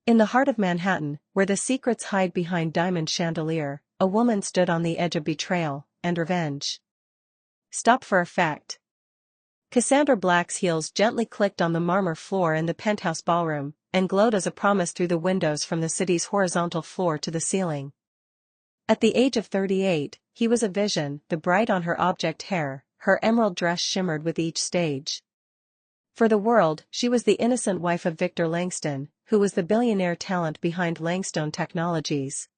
In the heart of Manhattan, where the secrets hide behind diamond chandelier, a woman stood on the edge of betrayal and revenge. Stop for effect. Cassandra Blake's heels gently clicked on the marmor floor in the penthouse ballroom, and glowed as a promise through the windows from the city's horizontal floor to the ceiling. At the age of 38, he was a vision, the bright on her object hair, her emerald dress shimmered with each stage. For the world, she was the innocent wife of Victor Langston, who was the billionaire talent behind Langstone Technologies.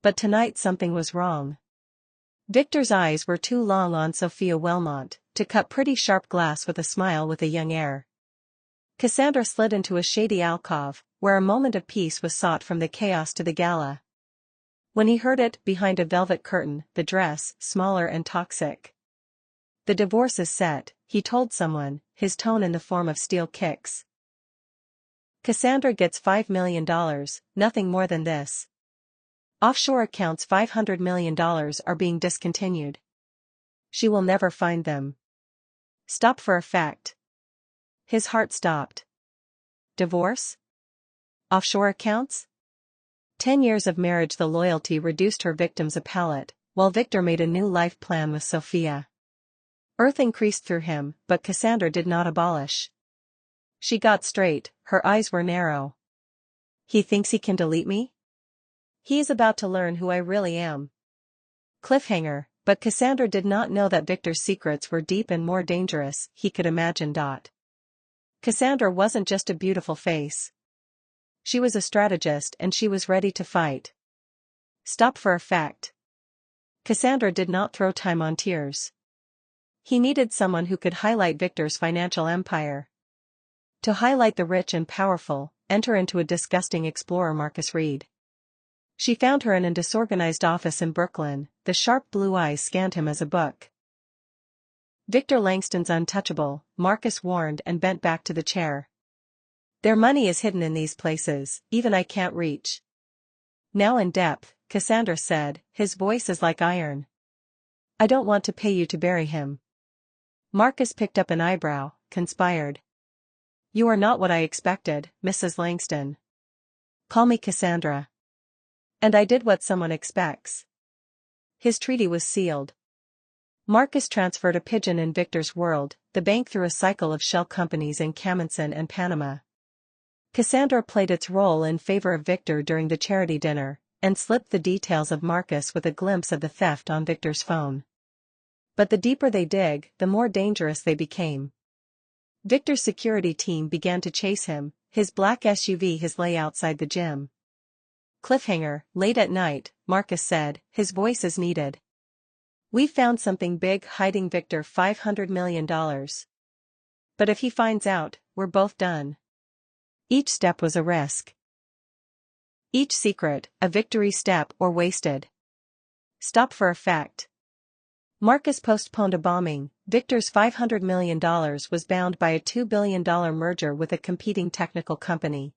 But tonight something was wrong. Victor's eyes were too long on Sophia Welmont to cut pretty sharp glass with a smile with a young air. Cassandra slid into a shady alcove, where a moment of peace was sought from the chaos to the gala. When he heard it, behind a velvet curtain, the dress, smaller and toxic. The divorce is set, he told someone, his tone in the form of steel kicks. Cassandra gets $5 million, nothing more than this. Offshore accounts $500 million are being discontinued. She will never find them. Stop for effect. His heart stopped. Divorce? Offshore accounts? 10 years of marriage. The loyalty reduced her victims a pallet, while Victor made a new life plan with Sophia. Earth increased through him, but Cassandra did not abolish. She got straight, her eyes were narrow. He thinks he can delete me? He is about to learn who I really am. Cliffhanger, but Cassandra did not know that Victor's secrets were deep and more dangerous he could imagine. Cassandra wasn't just a beautiful face. She was a strategist and she was ready to fight. Stop for effect. Cassandra did not throw time on tears. He needed someone who could highlight Victor's financial empire. To highlight the rich and powerful, enter into a disgusting explorer Marcus Reed. She found her in a disorganized office in Brooklyn, the sharp blue eyes scanned him as a book. Victor Langston's untouchable, Marcus warned and bent back to the chair. Their money is hidden in these places, even I can't reach. Now in depth, Cassandra said, his voice is like iron. I don't want to pay you to bury him. Marcus picked up an eyebrow, conspired. You are not what I expected, Mrs. Langston. Call me Cassandra. And I did what someone expects. His treaty was sealed. Marcus transferred a pigeon in Victor's world, the bank through a cycle of shell companies in Cammonson and Panama. Cassandra played its role in favor of Victor during the charity dinner, and slipped the details of Marcus with a glimpse of the theft on Victor's phone. But the deeper they dig, the more dangerous they became. Victor's security team began to chase him, his black SUV lay outside the gym. Cliffhanger, late at night, Marcus said, his voice is needed. We found something big hiding Victor $500 million. But if he finds out, we're both done. Each step was a risk. Each secret, a victory step or wasted. Stop for effect. Marcus postponed a bombing. Victor's $500 million was bound by a $2 billion merger with a competing technical company.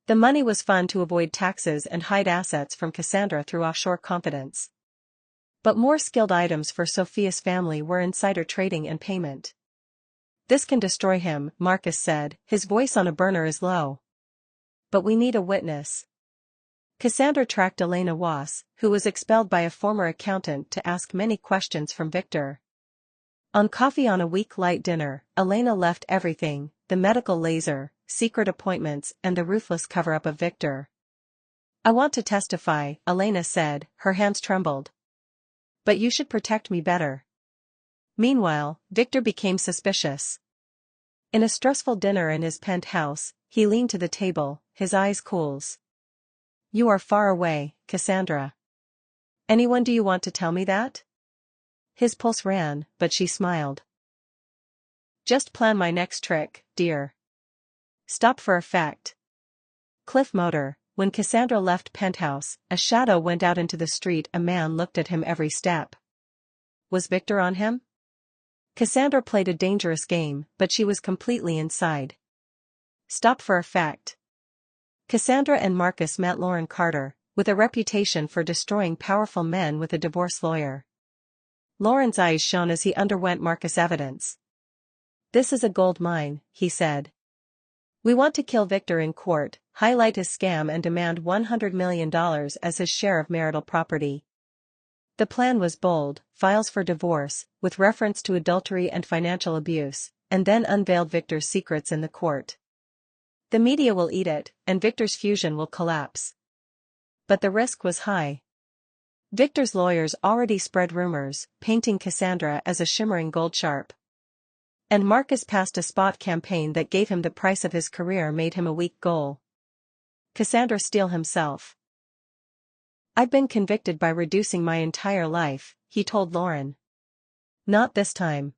The money was fun to avoid taxes and hide assets from Cassandra through offshore confidence. But more skilled items for Sophia's family were insider trading and payment. This can destroy him, Marcus said, his voice on a burner is low. But we need a witness. Cassandra tracked Elena Wass, who was expelled by a former accountant, to ask many questions from Victor. On coffee on a week-light dinner, Elena left everything, the medical laser, secret appointments and the ruthless cover-up of Victor. I want to testify, Elena said, her hands trembled. But you should protect me better. Meanwhile, Victor became suspicious. In a stressful dinner in his penthouse, he leaned to the table, his eyes cools. You are far away, Cassandra. Anyone do you want to tell me that? His pulse ran, but she smiled. Just plan my next trick, dear. Stop for effect. Cliff Motor. When Cassandra left penthouse, a shadow went out into the street. A man looked at him every step. Was Victor on him? Cassandra played a dangerous game, but she was completely inside. Stop for effect. Cassandra and Marcus met Lauren Carter, with a reputation for destroying powerful men with a divorce lawyer. Lauren's eyes shone as he underwent Marcus' evidence. This is a gold mine, he said. We want to kill Victor in court, highlight his scam and demand $100 million as his share of marital property. The plan was bold: files for divorce, with reference to adultery and financial abuse, and then unveiled Victor's secrets in the court. The media will eat it, and Victor's fusion will collapse. But the risk was high. Victor's lawyers already spread rumors, painting Cassandra as a shimmering gold sharp. And Marcus passed a spot campaign that gave him the price of his career, made him a weak goal. Cassandra Steele himself. "I've been convicted by reducing my entire life," he told Lauren. "Not this time."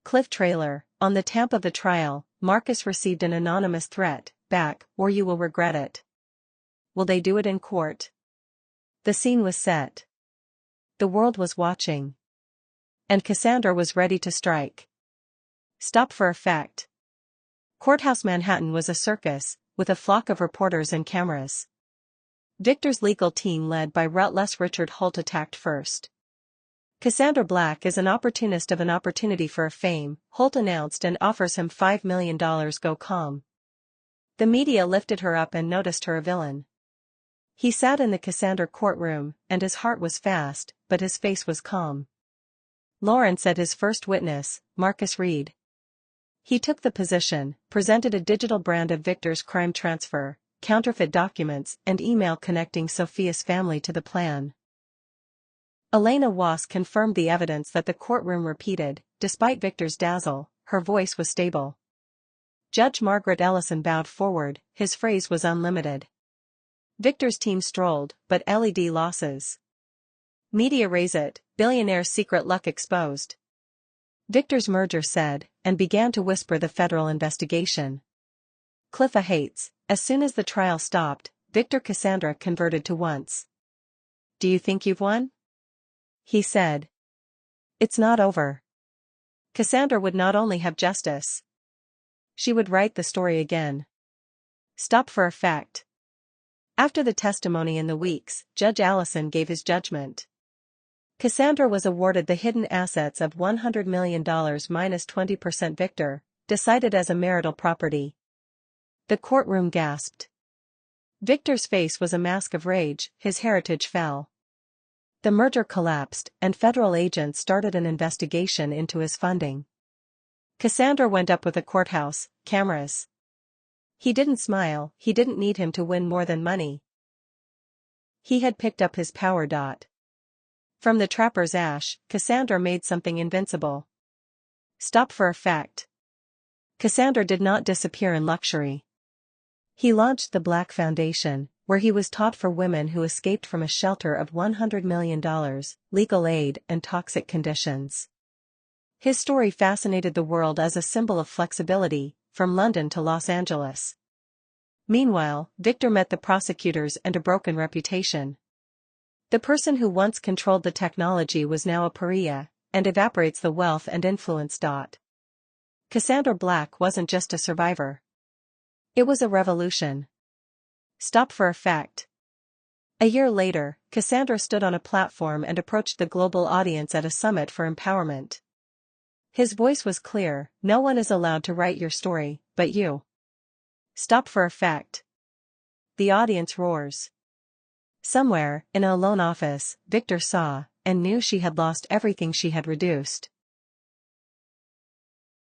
Cliff trailer. On the tamp of the trial, Marcus received an anonymous threat: "Back, or you will regret it." Will they do it in court? The scene was set. The world was watching. And Cassandra was ready to strike. Stop for effect. Courthouse Manhattan was a circus, with a flock of reporters and cameras. Victor's legal team, led by Ruttless Richard Holt, attacked first. "Cassandra Blake is an opportunist of an opportunity for a fame," Holt announced, and offers him $5 million. Go calm. The media lifted her up and noticed her a villain. He sat in the Cassandra courtroom, and his heart was fast, but his face was calm. Lauren said his first witness, Marcus Reed. He took the position, presented a digital brand of Victor's crime transfer, counterfeit documents, and email connecting Sophia's family to the plan. Elena Wass confirmed the evidence that the courtroom repeated. Despite Victor's dazzle, her voice was stable. Judge Margaret Ellison bowed forward, his phrase was unlimited. Victor's team strolled, but LED losses. Media raise it, Billionaire's secret luck exposed. Victor's merger said, and began to whisper the federal investigation. Cliffa hates. As soon as the trial stopped, Victor Cassandra converted to once. "Do you think you've won?" he said. "It's not over." Cassandra would not only have justice. She would write the story again. Stop for effect. After the testimony in the weeks, Judge Allison gave his judgment. Cassandra was awarded the hidden assets of $100 million minus 20%. Victor, decided as a marital property. The courtroom gasped. Victor's face was a mask of rage, his heritage fell. The merger collapsed, and federal agents started an investigation into his funding. Cassandra went up with the courthouse cameras. He didn't smile. He didn't need him to win more than money. He had picked up his power. From the trapper's ash, Cassandra made something invincible. Stop for effect. Cassandra did not disappear in luxury. He launched the Black Foundation, where he was taught for women who escaped from a shelter of $100 million, legal aid, and toxic conditions. His story fascinated the world as a symbol of flexibility, from London to Los Angeles. Meanwhile, Victor met the prosecutors and a broken reputation. The person who once controlled the technology was now a pariah, and evaporates the wealth and influence. Cassandra Blake wasn't just a survivor. It was a revolution. Stop for effect. A year later, Cassandra stood on a platform and approached the global audience at a summit for empowerment. His voice was clear: "No one is allowed to write your story, but you." Stop for effect. The audience roars. Somewhere, in a lone office, Victor saw, and knew she had lost everything she had reduced.